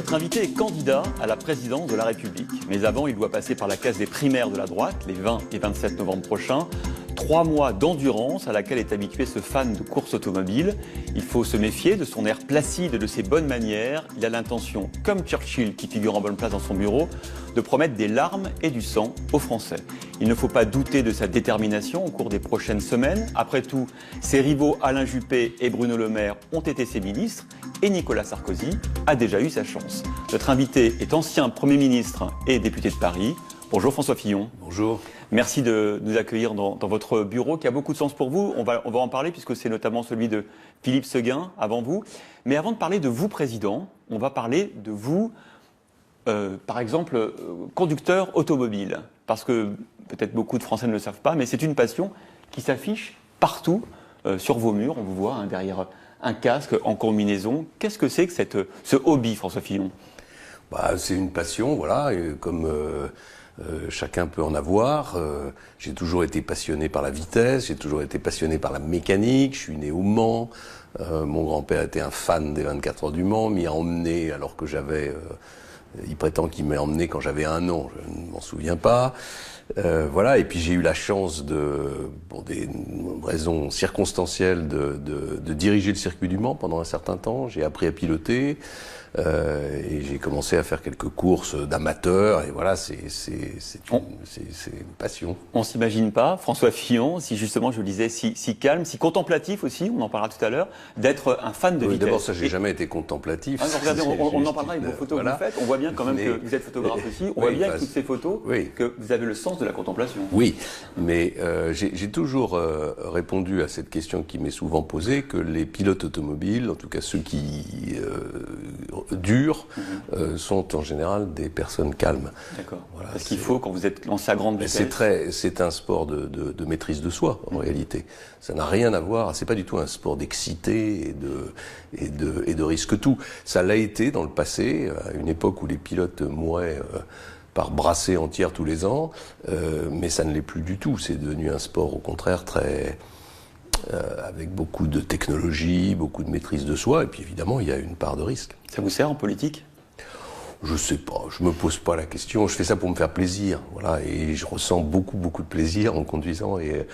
Notre invité est candidat à la présidence de la République. Mais avant, il doit passer par la case des primaires de la droite, les 20 et 27 novembre prochains. 3 mois d'endurance à laquelle est habitué ce fan de course automobile. Il faut se méfier de son air placide et de ses bonnes manières. Il a l'intention, comme Churchill qui figure en bonne place dans son bureau, de promettre des larmes et du sang aux Français. Il ne faut pas douter de sa détermination au cours des prochaines semaines. Après tout, ses rivaux Alain Juppé et Bruno Le Maire ont été ses ministres et Nicolas Sarkozy a déjà eu sa chance. Notre invité est ancien Premier ministre et député de Paris. Bonjour François Fillon. Bonjour. Merci de nous accueillir dans votre bureau qui a beaucoup de sens pour vous. On va en parler puisque c'est notamment celui de Philippe Séguin avant vous. Mais avant de parler de vous, Président, on va parler de vous, par exemple, conducteur automobile. Parce que peut-être beaucoup de Français ne le savent pas, mais c'est une passion qui s'affiche partout sur vos murs. On vous voit derrière un casque en combinaison. Qu'est-ce que c'est que ce hobby, François Fillon ? C'est une passion, voilà, comme chacun peut en avoir. J'ai toujours été passionné par la vitesse, j'ai toujours été passionné par la mécanique, je suis né au Mans. Mon grand-père était un fan des 24 heures du Mans, m'y a emmené alors que j'avais... il prétend qu'il m'a emmené quand j'avais 1 an, je ne m'en souviens pas. Voilà, et puis j'ai eu la chance pour des raisons circonstancielles, de diriger le circuit du Mans pendant un certain temps. J'ai appris à piloter et j'ai commencé à faire quelques courses d'amateurs. Et voilà, c'est une passion. On s'imagine pas, François Fillon, si justement je le disais, si calme, si contemplatif aussi, on en parlera tout à l'heure, d'être un fan de vitesse. D'abord, ça, j'ai jamais été contemplatif. Regardez, on en parlera avec vos photos que vous faites. On voit bien quand même que vous êtes photographe aussi. On voit bien avec toutes ces photos que vous avez le sens de la contemplation. Oui, mais j'ai toujours répondu à cette question qui m'est souvent posée, que les pilotes automobiles, en tout cas ceux qui durent, sont en général des personnes calmes. D'accord. Voilà, parce qu'il faut, quand vous êtes lancé à grande vitesse... C'est un sport de maîtrise de soi, en réalité. Ça n'a rien à voir, c'est pas du tout un sport d'excité et de risque tout. Ça l'a été dans le passé, à une époque où les pilotes mouraient... par brassée entière tous les ans, mais ça ne l'est plus du tout. C'est devenu un sport, au contraire, avec beaucoup de technologie, beaucoup de maîtrise de soi, et puis évidemment, il y a une part de risque. Ça vous sert en politique ? Je sais pas, je me pose pas la question, je fais ça pour me faire plaisir, voilà, et je ressens beaucoup de plaisir en conduisant et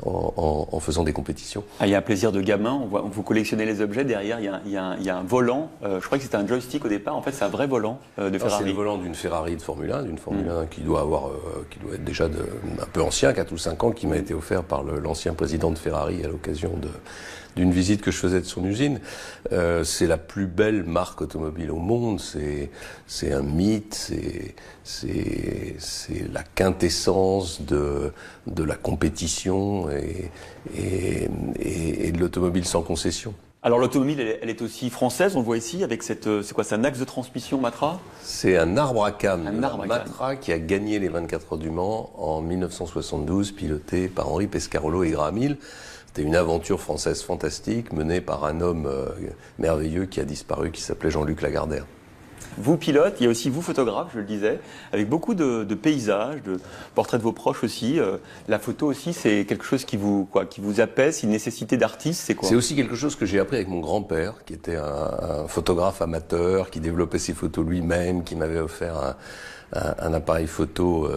en faisant des compétitions. Il y a un plaisir de gamin, vous collectionnez les objets, derrière il y a un volant, je crois que c'était un joystick au départ, en fait c'est un vrai volant de Ferrari. C'est le volant d'une Ferrari de Formule 1, qui doit être déjà un peu ancien, 4 ou 5 ans, qui m'a été offert par l'ancien président de Ferrari à l'occasion d'une visite que je faisais de son usine. C'est la plus belle marque automobile au monde, c'est un mythe, c'est la quintessence de la compétition et de l'automobile sans concession. Alors l'automobile, elle est aussi française, on le voit ici, avec c'est un axe de transmission Matra ? C'est un arbre à cames, Matra, qui a gagné les 24 heures du Mans en 1972, piloté par Henri Pescarolo et Graham Hill. C'était une aventure française fantastique, menée par un homme merveilleux qui a disparu, qui s'appelait Jean-Luc Lagardère. Vous pilote, il y a aussi vous photographe, je le disais, avec beaucoup de paysages, de portraits de vos proches aussi. La photo aussi, c'est quelque chose qui vous apaise, une nécessité d'artiste, c'est quoi ? C'est aussi quelque chose que j'ai appris avec mon grand-père, qui était un photographe amateur, qui développait ses photos lui-même, qui m'avait offert un appareil photo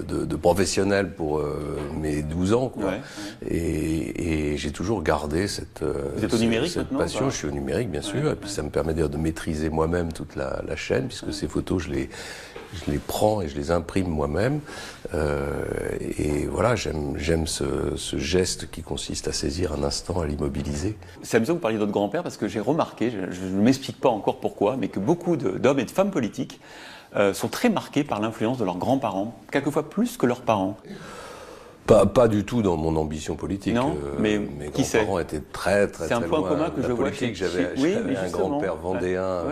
de professionnel pour mes 12 ans, quoi. Ouais. Et j'ai toujours gardé cette passion. Je suis au numérique, bien sûr, et puis ça me permet d'ailleurs de maîtriser moi-même toute la chaîne, puisque ces photos, je les prends et je les imprime moi-même. Et voilà, j'aime ce geste qui consiste à saisir un instant, à l'immobiliser. C'est amusant que vous parliez de votre grand-père, parce que j'ai remarqué, je ne m'explique pas encore pourquoi, mais que beaucoup d'hommes et de femmes politiques sont très marqués par l'influence de leurs grands-parents, quelquefois plus que leurs parents. Pas du tout dans mon ambition politique. Non, mais mes grands-parents étaient très loin. C'est un point commun que je vois chez... J'avais un grand-père vendéen,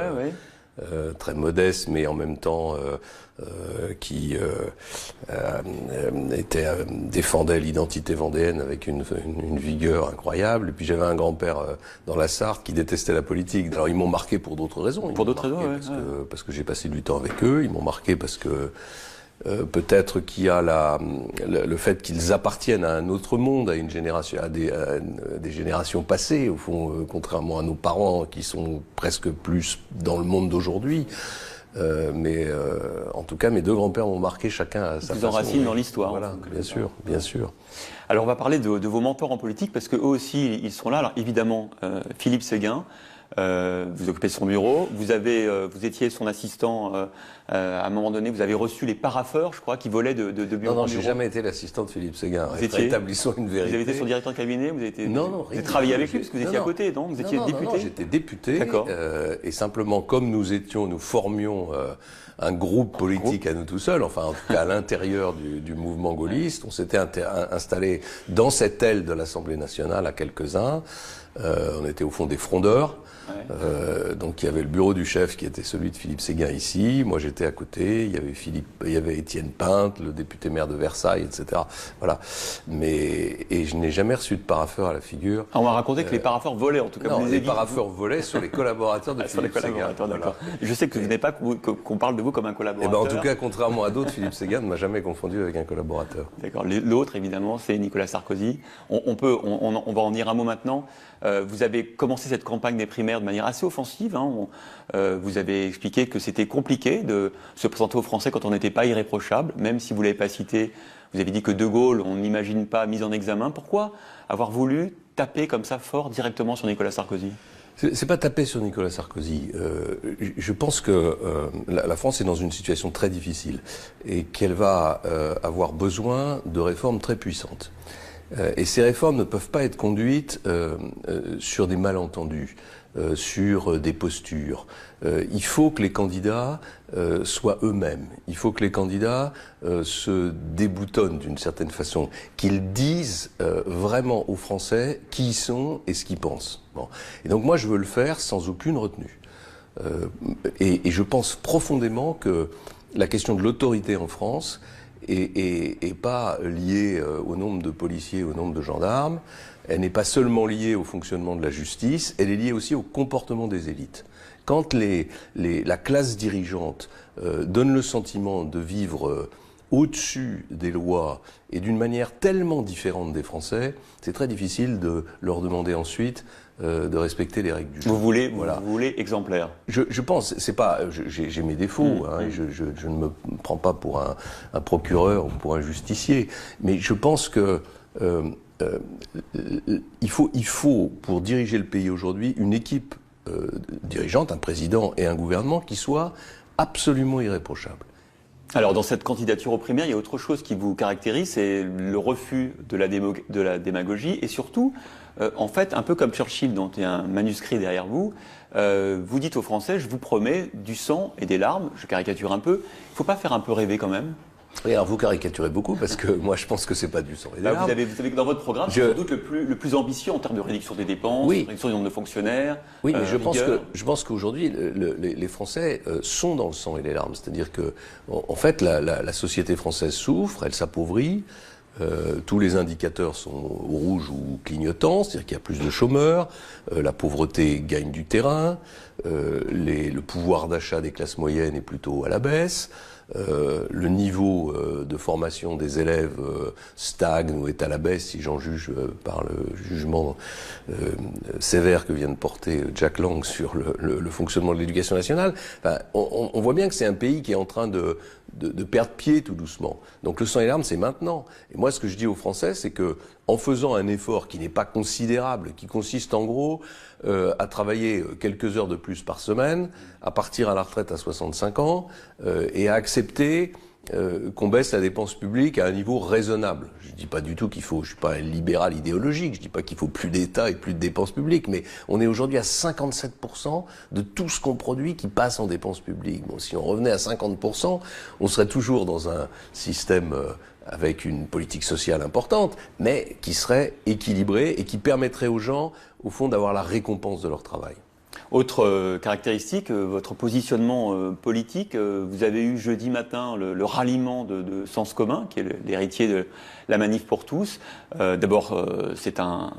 très modeste, mais en même temps qui défendait l'identité vendéenne avec une vigueur incroyable. Et puis j'avais un grand-père dans la Sarthe qui détestait la politique. Alors ils m'ont marqué pour d'autres raisons. Pour d'autres raisons, parce que j'ai passé du temps avec eux. Ils m'ont marqué parce que peut-être qu'il y a le fait qu'ils appartiennent à un autre monde, à une génération, à des générations passées, au fond, contrairement à nos parents qui sont presque plus dans le monde d'aujourd'hui. En tout cas, mes deux grands-pères m'ont marqué chacun à sa façon. Vous enracinent dans l'histoire. Voilà, bien sûr, bien sûr. Alors on va parler de vos mentors en politique parce qu'eux aussi ils seront là. Alors évidemment Philippe Séguin, vous occupez son bureau, vous étiez son assistant à un moment donné, vous avez reçu les parapheurs, je crois, qui volaient de bureau en bureau. Non, j'ai jamais été l'assistant de Philippe Séguin. Établissons une vérité. Vous avez été son directeur de cabinet, vous avez travaillé avec lui parce que vous étiez à côté, non? Vous étiez député. Non, j'étais député. D'accord. Et simplement, comme nous formions un groupe politique à nous tout seuls, enfin en tout cas à l'intérieur du mouvement gaulliste, on s'était installé dans cette aile de l'Assemblée nationale à quelques-uns. On était au fond des frondeurs. Ouais. Donc il y avait le bureau du chef qui était celui de Philippe Séguin ici, moi j'étais à côté, il y avait Étienne Pinte, le député maire de Versailles, etc. Voilà. Et je n'ai jamais reçu de parapheur à la figure. On m'a raconté que les parapheurs volaient en tout cas. Non, les parapheurs volaient sur les collaborateurs de Philippe Séguin. D'accord. Voilà. Je sais que vous n'êtes pas qu'on parle de vous comme un collaborateur. En tout cas, contrairement à d'autres, Philippe Séguin ne m'a jamais confondu avec un collaborateur. D'accord. L'autre évidemment, c'est Nicolas Sarkozy. On va en dire un mot maintenant. Vous avez commencé cette campagne des primaires de manière assez offensive. Vous avez expliqué que c'était compliqué de se présenter aux Français quand on n'était pas irréprochable, même si vous ne l'avez pas cité. Vous avez dit que De Gaulle, on n'imagine pas mis en examen. Pourquoi avoir voulu taper comme ça fort directement sur Nicolas Sarkozy ? C'est pas taper sur Nicolas Sarkozy. Je pense que la France est dans une situation très difficile et qu'elle va avoir besoin de réformes très puissantes. Et ces réformes ne peuvent pas être conduites sur des malentendus, sur des postures. Il faut que les candidats soient eux-mêmes. Il faut que les candidats se déboutonnent d'une certaine façon, qu'ils disent vraiment aux Français qui ils sont et ce qu'ils pensent. Bon. Et donc moi je veux le faire sans aucune retenue. Et je pense profondément que la question de l'autorité en France et pas liée au nombre de policiers, au nombre de gendarmes. Elle n'est pas seulement liée au fonctionnement de la justice, elle est liée aussi au comportement des élites. Quand la classe dirigeante donne le sentiment de vivre au-dessus des lois et d'une manière tellement différente des Français, c'est très difficile de leur demander ensuite de respecter les règles du jeu. Vous voulez exemplaire. Je pense, c'est pas, j'ai mes défauts, hein, je ne me prends pas pour un procureur ou pour un justicier, mais je pense que il faut, pour diriger le pays aujourd'hui, une équipe dirigeante, un président et un gouvernement qui soient absolument irréprochables. Alors, dans cette candidature aux primaires, il y a autre chose qui vous caractérise, c'est le refus de la démagogie et surtout, en fait, un peu comme Churchill, dont il y a un manuscrit derrière vous, vous dites aux Français, je vous promets du sang et des larmes, je caricature un peu, il ne faut pas faire un peu rêver quand même ? Et alors vous caricaturez beaucoup parce que moi je pense que c'est pas du sang et des larmes. Vous avez dans votre programme c'est sans doute le plus ambitieux en termes de réduction des dépenses, réduction du nombre de fonctionnaires. Oui, mais je pense qu'aujourd'hui les Français sont dans le sang et les larmes. C'est-à-dire que en fait la société française souffre, elle s'appauvrit. Tous les indicateurs sont au rouge ou clignotants, c'est-à-dire qu'il y a plus de chômeurs, la pauvreté gagne du terrain, le pouvoir d'achat des classes moyennes est plutôt à la baisse. Le niveau de formation des élèves stagne ou est à la baisse, si j'en juge par le jugement sévère que vient de porter Jack Lang sur le fonctionnement de l'éducation nationale. Enfin, on voit bien que c'est un pays qui est en train de perdre pied tout doucement. Donc le sang et larmes, c'est maintenant. Et moi, ce que je dis aux Français, c'est que en faisant un effort qui n'est pas considérable, qui consiste en gros à travailler quelques heures de plus par semaine, à partir à la retraite à 65 ans et à accepter qu'on baisse la dépense publique à un niveau raisonnable. Je dis pas du tout qu'il faut, je suis pas un libéral idéologique, je dis pas qu'il faut plus d'État et plus de dépenses publiques, mais on est aujourd'hui à 57% de tout ce qu'on produit qui passe en dépenses publiques. Bon, si on revenait à 50%, on serait toujours dans un système avec une politique sociale importante, mais qui serait équilibré et qui permettrait aux gens, au fond, d'avoir la récompense de leur travail. Autre caractéristique, votre positionnement politique. Vous avez eu jeudi matin le ralliement de Sens Commun, qui est l'héritier de la Manif pour tous. D'abord, c'est un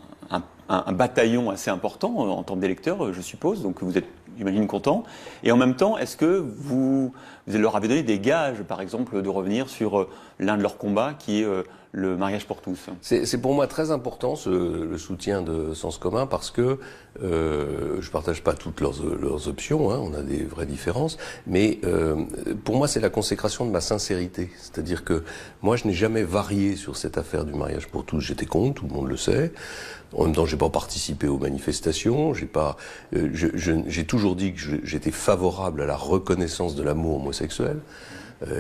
bataillon assez important en termes d'électeurs, je suppose. Donc vous êtes j'imagine, contents. Et en même temps, est-ce que vous leur avez donné des gages, par exemple, de revenir sur l'un de leurs combats, qui est le mariage pour tous? C'est pour moi très important le soutien de Sens commun parce que je partage pas toutes leurs options, hein, on a des vraies différences, mais pour moi c'est la consécration de ma sincérité. C'est-à-dire que moi je n'ai jamais varié sur cette affaire du mariage pour tous. J'étais contre, tout le monde le sait. En même temps, j'ai pas participé aux manifestations. J'ai toujours dit que j'étais favorable à la reconnaissance de l'amour homosexuel.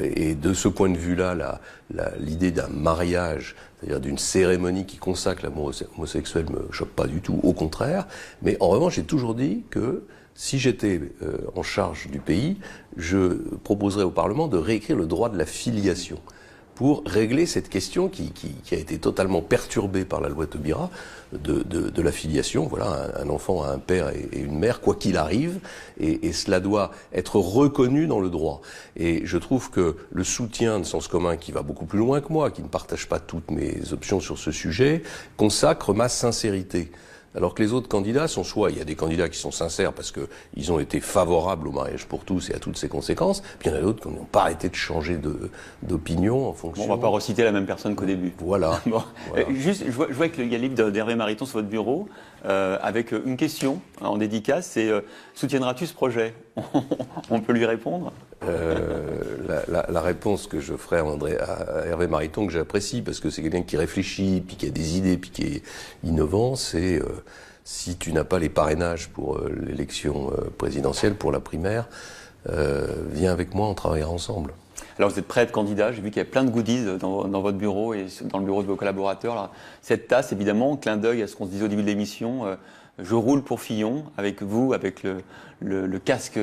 Et de ce point de vue-là, l'idée d'un mariage, c'est-à-dire d'une cérémonie qui consacre l'amour homosexuel, me choque pas du tout, au contraire. Mais en revanche, j'ai toujours dit que si j'étais en charge du pays, je proposerais au Parlement de réécrire le droit de la filiation pour régler cette question qui a été totalement perturbée par la loi Taubira de la filiation. Voilà, un enfant a un père et une mère, quoi qu'il arrive, et cela doit être reconnu dans le droit. Et je trouve que le soutien de Sens commun, qui va beaucoup plus loin que moi, qui ne partage pas toutes mes options sur ce sujet, consacre ma sincérité. Alors que les autres candidats sont soit, il y a des candidats qui sont sincères parce que ils ont été favorables au mariage pour tous et à toutes ses conséquences, puis il y en a d'autres qui n'ont pas arrêté de changer d'opinion en fonction. Bon, on va pas reciter la même personne qu'au début. Voilà. Bon. Voilà. Juste, je vois qu'il y a le livre d'Hervé Mariton sur votre bureau, avec une question en dédicace, c'est soutiendras-tu ce projet? On peut lui répondre? La réponse que je ferai à Hervé Mariton, que j'apprécie parce que c'est quelqu'un qui réfléchit, puis qui a des idées, puis qui est innovant, c'est si tu n'as pas les parrainages pour l'élection présidentielle, pour la primaire, viens avec moi, on travaillera ensemble. Alors vous êtes prêt à être candidat, j'ai vu qu'il y a plein de goodies dans votre bureau et dans le bureau de vos collaborateurs. Là. Cette tasse, évidemment, clin d'œil à ce qu'on se disait au début de l'émission, je roule pour Fillon, avec vous, avec le casque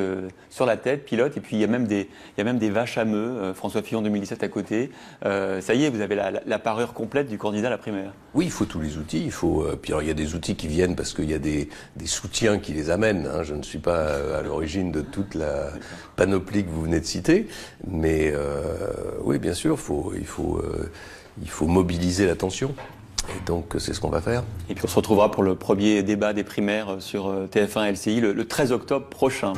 sur la tête, pilote, et puis il y a même des vaches à meufs, François Fillon 2017 à côté. Ça y est, vous avez la parure complète du candidat à la primaire. Oui, il faut tous les outils. Puis alors, il y a des outils qui viennent parce qu'il y a des soutiens qui les amènent. Hein. Je ne suis pas à l'origine de toute la panoplie que vous venez de citer, mais oui, bien sûr, il faut mobiliser l'attention. Et donc, c'est ce qu'on va faire. Et puis on se retrouvera pour le premier débat des primaires sur TF1 LCI le 13 octobre prochain.